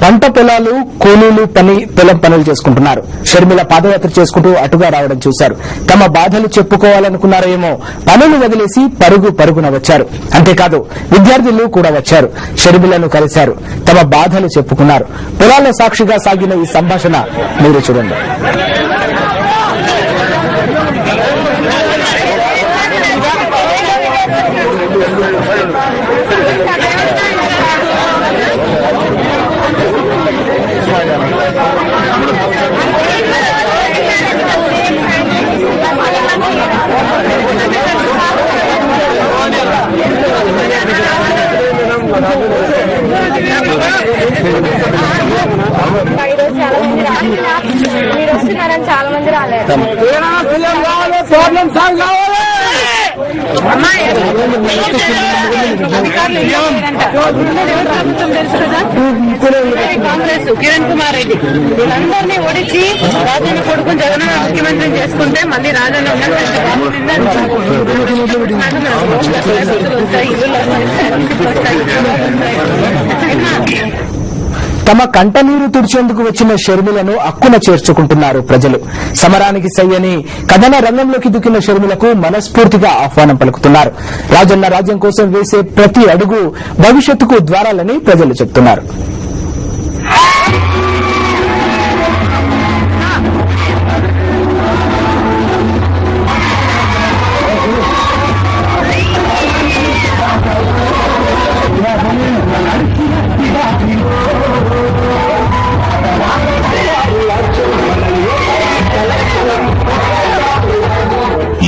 పంట పొలాలు కూలీలు పొలం పనులు చేసుకుంటున్నారు. షర్మిల పాదయాత్ర చేసుకుంటూ అటుగా రావడం చూశారు. తమ బాధలు చెప్పుకోవాలనుకున్నారేమో పనులు వదిలేసి పరుగున వచ్చారు. అంతేకాదు విద్యార్థులు కూడా వచ్చారు. షర్మిలను కలిశారు. తమ బాధలు చెప్పుకున్నారు. పొలాల సాక్షిగా సాగిన ఈ సంభాషణ మీరు చూడండి. చాలా మంది రాలేదు. కాంగ్రెస్ కిరణ్ కుమార్ రెడ్డి వీళ్ళందరినీ ఓడించి రాజన్న కొడుకు జగన్ ముఖ్యమంత్రిని చేసుకుంటే మళ్ళీ రాజన్న తమ కంటనీరు తుడిచేందుకు వచ్చిన షర్మిలను అక్కున చేర్చుకుంటున్నారు ప్రజలు. సమరానికి సై అని కథన రంగంలోకి దుక్కిన షర్మిలకు మనస్ఫూర్తిగా ఆహ్వానం పలుకుతున్నారు. రాజన్న రాజ్యం కోసం వేసే ప్రతి అడుగు భవిష్యత్తుకు ద్వారాలని ప్రజలు చెబుతున్నారు.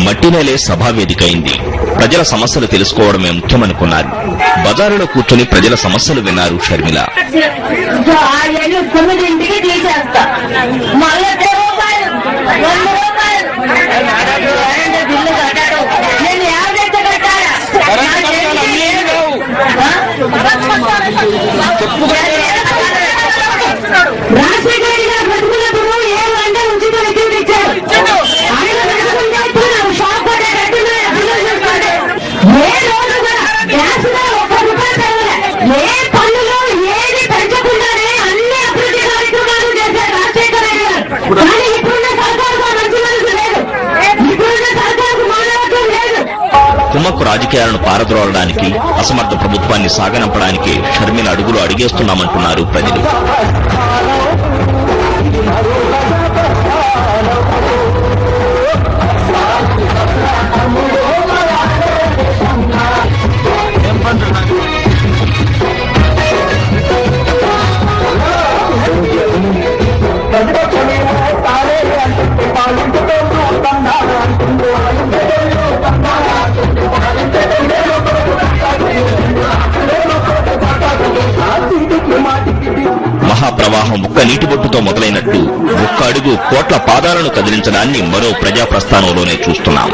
మట్టినేలే సభావేదికైంది. ప్రజల సమస్యలు తెలుసుకోవడమే ముఖ్యమనుకున్నారు. బజారులో కూర్చొని ప్రజల సమస్యలు విన్నారు షర్మిల. కుమ్మక్కు రాజకీయాలను పారద్రోలడానికి, అసమర్థ ప్రభుత్వాన్ని సాగనంపడానికి షర్మిల అడుగులు అడిగేస్తున్నామంటున్నారు ప్రజలు. మహాప్రవాహం ఒక్క నీటి బొట్టుతో మొదలైనట్టు ఒక్క అడుగు కోట్ల పాదాలను కదిలించడాన్ని మరో ప్రజాప్రస్థానంలోనే చూస్తున్నాం.